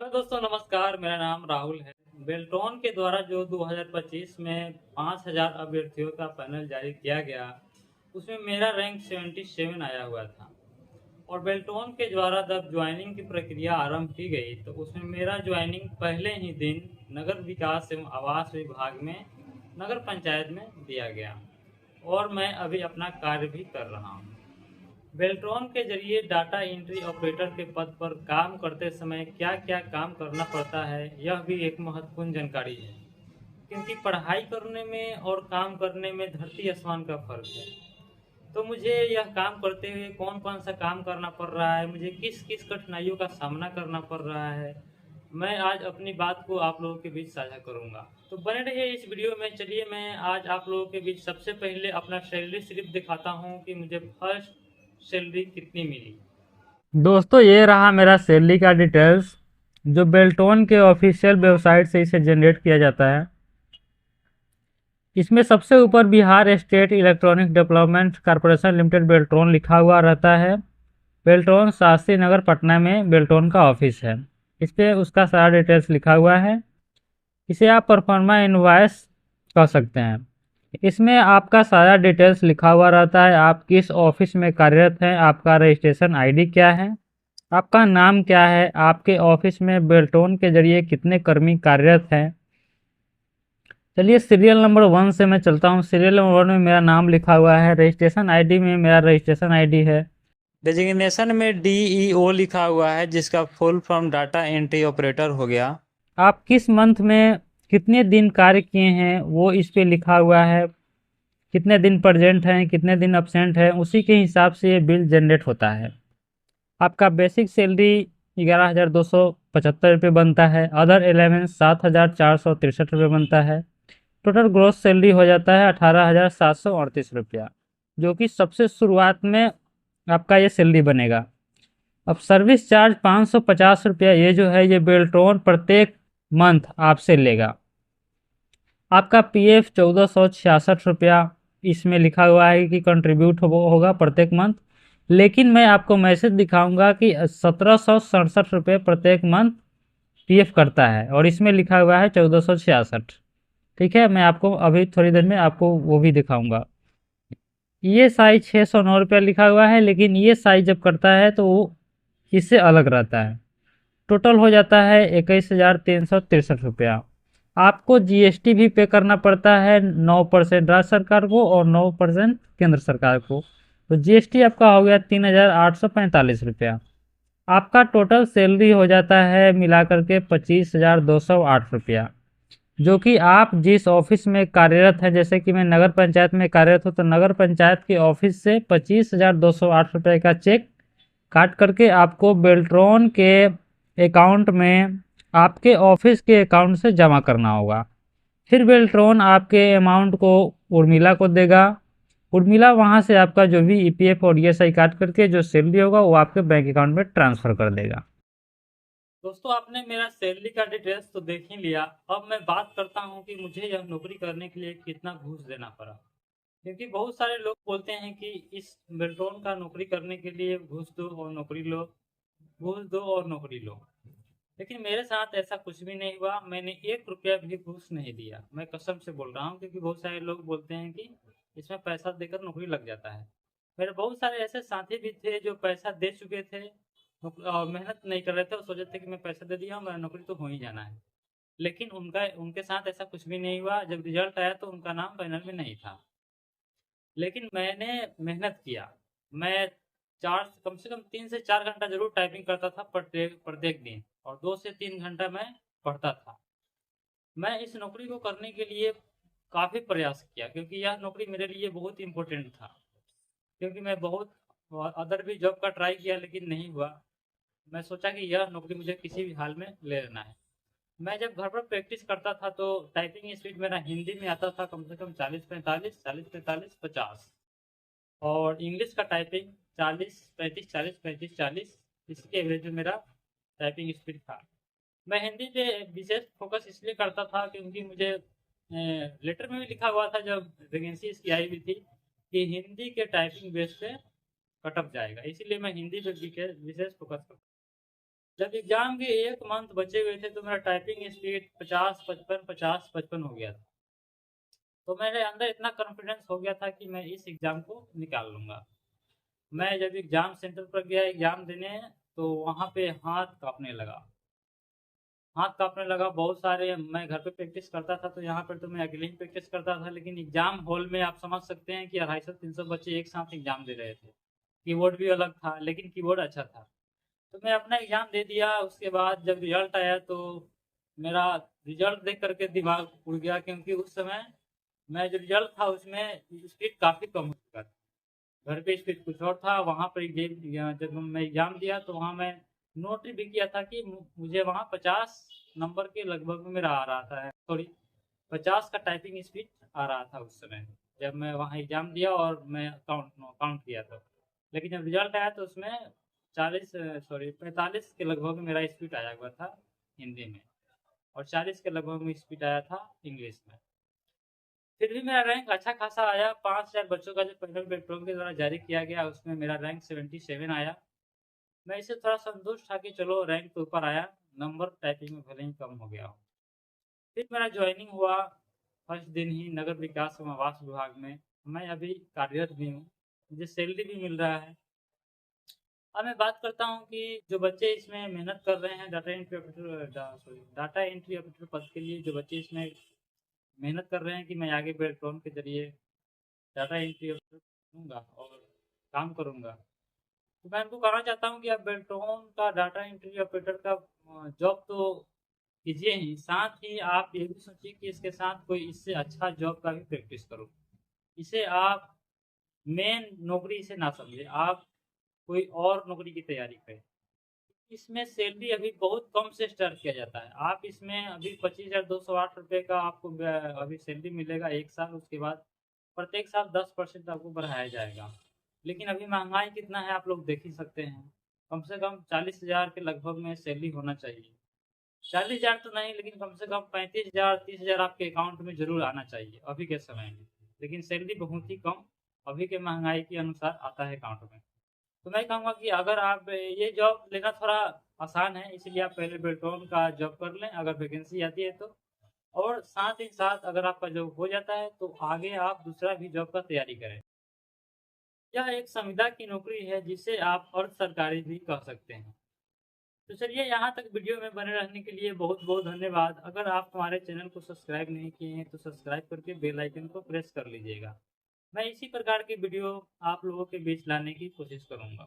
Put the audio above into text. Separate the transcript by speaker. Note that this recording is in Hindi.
Speaker 1: हेलो दोस्तों, नमस्कार। मेरा नाम राहुल है। बेल्ट्रॉन के द्वारा जो 2025 में 5000 अभ्यर्थियों का पैनल जारी किया गया, उसमें मेरा रैंक 77 आया हुआ था। और बेल्ट्रॉन के द्वारा जब ज्वाइनिंग की प्रक्रिया आरंभ की गई तो उसमें मेरा ज्वाइनिंग पहले ही दिन नगर विकास एवं आवास विभाग में नगर पंचायत में दिया गया और मैं अभी अपना कार्य भी कर रहा हूँ। बेल्ट्रॉन के जरिए डाटा एंट्री ऑपरेटर के पद पर काम करते समय क्या क्या काम करना पड़ता है, यह भी एक महत्वपूर्ण जानकारी है। क्योंकि पढ़ाई करने में और काम करने में धरती आसमान का फर्क है। तो मुझे यह काम करते हुए कौन कौन सा काम करना पड़ रहा है, मुझे किस किस कठिनाइयों का सामना करना पड़ रहा है, मैं आज अपनी बात को आप लोगों के बीच साझा करूंगा। तो बने रहिए इस वीडियो में। चलिए मैं आज आप लोगों के बीच सबसे पहले अपना सैलरी स्लिप दिखाता हूं कि मुझे फर्स्ट सैलरी कितनी मिली।
Speaker 2: दोस्तों, ये रहा मेरा सैलरी का डिटेल्स जो बेल्टोन के ऑफिशियल वेबसाइट से इसे जनरेट किया जाता है। इसमें सबसे ऊपर Bihar state electronic development corporation limited Beltron लिखा हुआ रहता है। बेल्ट्रॉन शास्त्री नगर पटना में बेल्ट्रॉन का ऑफिस है। इस पर उसका सारा डिटेल्स लिखा हुआ है। इसे आप परफॉर्मा इनवॉइस कह सकते हैं। इसमें आपका सारा डिटेल्स लिखा हुआ रहता है। आप किस ऑफिस में कार्यरत हैं, आपका रजिस्ट्रेशन आईडी क्या है, आपका नाम क्या है, आपके ऑफिस में बेल्टोन के जरिए कितने कर्मी कार्यरत हैं। चलिए सीरियल नंबर 1 से मैं चलता हूँ। सीरियल नंबर 1 में मेरा नाम लिखा हुआ है। रजिस्ट्रेशन आईडी में मेरा रजिस्ट्रेशन आईडी है। डेजिग्नेशन में डीईओ लिखा हुआ है, जिसका full form data entry operator हो गया। आप किस मंथ में कितने दिन कार्य किए हैं वो इस पे लिखा हुआ है। कितने दिन प्रेजेंट हैं, कितने दिन अब्सेंट हैं, उसी के हिसाब से ये बिल जनरेट होता है। आपका बेसिक सैलरी 11,275 रुपये बनता है। अदर एलिमेंट्स 7,463 रुपये बनता है। टोटल ग्रोस सैलरी हो जाता है 18,738 रुपया, जो कि सबसे शुरुआत में आपका ये सैलरी बनेगा। अब सर्विस चार्ज 550 रुपया, ये जो है ये बेल्ट्रॉन प्रत्येक मंथ आपसे लेगा। आपका पीएफ 1466 रुपया इसमें लिखा हुआ है कि कंट्रीब्यूट होगा प्रत्येक मंथ। लेकिन मैं आपको मैसेज दिखाऊंगा कि 1767 रुपये प्रत्येक मंथ पीएफ करता है और इसमें लिखा हुआ है 1466। ठीक है, मैं आपको अभी थोड़ी देर में आपको वो भी दिखाऊंगा। ये साइज 609 रुपया लिखा हुआ है, लेकिन ये साइज जब करता है तो वो इससे अलग रहता है। टोटल हो जाता है 21,363 रुपया। आपको जीएसटी भी पे करना पड़ता है 9% राज्य सरकार को और 9% केंद्र सरकार को। तो जीएसटी आपका हो गया 3,845 रुपया। आपका टोटल सैलरी हो जाता है मिला करके 25,208 रुपया, जो कि आप जिस ऑफिस में कार्यरत हैं, जैसे कि मैं नगर पंचायत में कार्यरत हूँ, तो नगर पंचायत के ऑफिस से 25,208 रुपये का चेक काट करके आपको बेल्ट्रॉन के अकाउंट में आपके ऑफिस के अकाउंट से जमा करना होगा। फिर बेल्ट्रॉन आपके अमाउंट को उर्मिला को देगा। उर्मिला वहां से आपका जो भी ईपीएफ और ईएसआई काट करके जो सैलरी होगा वो आपके बैंक अकाउंट में ट्रांसफर कर देगा।
Speaker 1: दोस्तों, आपने मेरा सैलरी का डिटेल्स तो देख ही लिया। अब मैं बात करता हूं कि मुझे यह नौकरी करने के लिए कितना घूस देना पड़ा। क्योंकि बहुत सारे लोग बोलते हैं कि इस बेल्ट्रॉन का नौकरी करने के लिए घूस दो और नौकरी लो, घूस दो और नौकरी लो। लेकिन मेरे साथ ऐसा कुछ भी नहीं हुआ। मैंने 1 रुपया भी घूस नहीं दिया। मैं कसम से बोल रहा हूँ, क्योंकि बहुत सारे लोग बोलते हैं कि इसमें पैसा देकर नौकरी लग जाता है। मेरे बहुत सारे ऐसे साथी भी थे जो पैसा दे चुके थे और मेहनत नहीं कर रहे थे और सोचे थे कि मैं पैसा दे दिया हूँ, मेरा नौकरी तो हो ही जाना है। लेकिन उनका उनके साथ ऐसा कुछ भी नहीं हुआ। जब रिजल्ट आया तो उनका नाम पैनल में नहीं था। लेकिन मैंने मेहनत किया। मैं चार कम से कम 3 से 4 घंटा जरूर टाइपिंग करता था प्रत्येक प्रत्येक दिन, और 2 से 3 घंटा मैं पढ़ता था। मैं इस नौकरी को करने के लिए काफ़ी प्रयास किया, क्योंकि यह नौकरी मेरे लिए बहुत इम्पोर्टेंट था। क्योंकि मैं बहुत अदर भी जॉब का ट्राई किया लेकिन नहीं हुआ। मैं सोचा कि यह नौकरी मुझे किसी भी हाल में ले लेना है। मैं जब घर पर प्रैक्टिस करता था तो टाइपिंग स्पीड मेरा हिंदी में आता था कम से कम 40-45, 40-45, 50। और इंग्लिश का टाइपिंग 40-35, 40-35, 40, इसके एवरेज में मेरा टाइपिंग स्पीड था। मैं हिंदी पे विशेष फोकस इसलिए करता था क्योंकि मुझे लेटर में भी लिखा हुआ था जब वैकेंसी इसकी आई हुई थी कि हिंदी के टाइपिंग बेस पे कट ऑफ जाएगा, इसीलिए मैं हिंदी पे विशेष फोकस करता। जब एग्जाम के 1 मंथ बचे हुए थे तो मेरा टाइपिंग स्पीड 50-55 हो गया था। तो मेरे अंदर इतना कॉन्फिडेंस हो गया था कि मैं इस एग्ज़ाम को निकाल लूँगा। मैं जब एग्ज़ाम सेंटर पर गया एग्ज़ाम देने, तो वहाँ पे हाथ काँपने लगा। बहुत सारे मैं घर पे प्रैक्टिस करता था, तो यहाँ पर तो मैं अकेले ही प्रैक्टिस करता था, लेकिन एग्ज़ाम हॉल में आप समझ सकते हैं कि 250-300 बच्चे एक साथ एग्ज़ाम दे रहे थे। कीबोर्ड भी अलग था, लेकिन कीबोर्ड अच्छा था। तो मैं अपना एग्ज़ाम दे दिया। उसके बाद जब रिज़ल्ट आया तो मेरा रिज़ल्ट देख कर के दिमाग उड़ गया, क्योंकि उस समय मैं जो रिज़ल्ट था उसमें स्पीड काफ़ी कम हो चुका था। घर पे स्पीड कुछ और था, वहाँ पर जब मैं एग्ज़ाम दिया तो वहाँ मैं नोट भी किया था कि मुझे वहाँ 50 नंबर के लगभग में मेरा आ रहा था, सॉरी 50 का टाइपिंग स्पीड आ रहा था उस समय, जब मैं वहाँ एग्ज़ाम दिया और मैं काउंट किया था। लेकिन जब रिज़ल्ट आया तो उसमें 45 के लगभग में मेरा स्पीड आया हुआ था हिंदी में, और 40 के लगभग में स्पीड आया था इंग्लिश में। फिर भी मेरा रैंक अच्छा खासा आया। 5000 बच्चों का जो पैनल पेट्रोल के द्वारा जारी किया गया उसमें मेरा रैंक 77 आया। मैं इससे थोड़ा संतुष्ट था कि चलो रैंक तो ऊपर आया, नंबर टाइपिंग में भले ही कम हो गया हो। फिर मेरा ज्वाइनिंग हुआ फर्स्ट दिन ही नगर विकास एवं आवास विभाग में। मैं अभी कार्यरत भी हूँ, मुझे सैलरी भी मिल रहा है। अब मैं बात करता हूँ कि जो बच्चे इसमें मेहनत कर रहे हैं डाटा एंट्री ऑपरेटर पद के लिए, जो बच्चे इसमें मेहनत कर रहे हैं कि मैं आगे बेल्ट्रॉन के जरिए डाटा एंट्री ऑपरेटर बनूँगा और काम करूँगा, तो मैं उनको कहना चाहता हूँ कि आप बेल्ट्रॉन का डाटा एंट्री ऑपरेटर का जॉब तो कीजिए ही, साथ ही आप ये भी सोचिए कि इसके साथ कोई इससे अच्छा जॉब का भी प्रैक्टिस करो। इसे आप मेन नौकरी इसे ना समझें, आप कोई और नौकरी की तैयारी करें। इसमें सैलरी अभी बहुत कम से स्टार्ट किया जाता है। आप इसमें अभी 25,208 रुपये का आपको अभी सैलरी मिलेगा 1 साल, उसके बाद प्रत्येक साल 10% आपको बढ़ाया जाएगा। लेकिन अभी महँगाई कितना है आप लोग देख ही सकते हैं। कम से कम 40,000 के लगभग में सैलरी होना चाहिए। 40,000 तो नहीं, लेकिन कम से कम 35,000 30,000 आपके अकाउंट में ज़रूर आना चाहिए अभी के समय में। लेकिन सैलरी बहुत ही कम अभी के महँगाई के अनुसार आता है अकाउंट में। तो मैं कहूँगा कि अगर आप ये जॉब लेना थोड़ा आसान है, इसलिए आप पहले बेल्ट्रॉन का जॉब कर लें अगर वैकेंसी आती है तो। और साथ ही साथ अगर आपका जॉब हो जाता है तो आगे आप दूसरा भी जॉब का तैयारी करें। यह एक संविदा की नौकरी है जिसे आप अर्ध सरकारी भी कह सकते हैं। तो चलिए, यहाँ तक वीडियो में बने रहने के लिए बहुत बहुत धन्यवाद। अगर आप हमारे चैनल को सब्सक्राइब नहीं किए हैं तो सब्सक्राइब करके बेल आइकन को प्रेस कर लीजिएगा। मैं इसी प्रकार की वीडियो आप लोगों के बीच लाने की कोशिश करूँगा।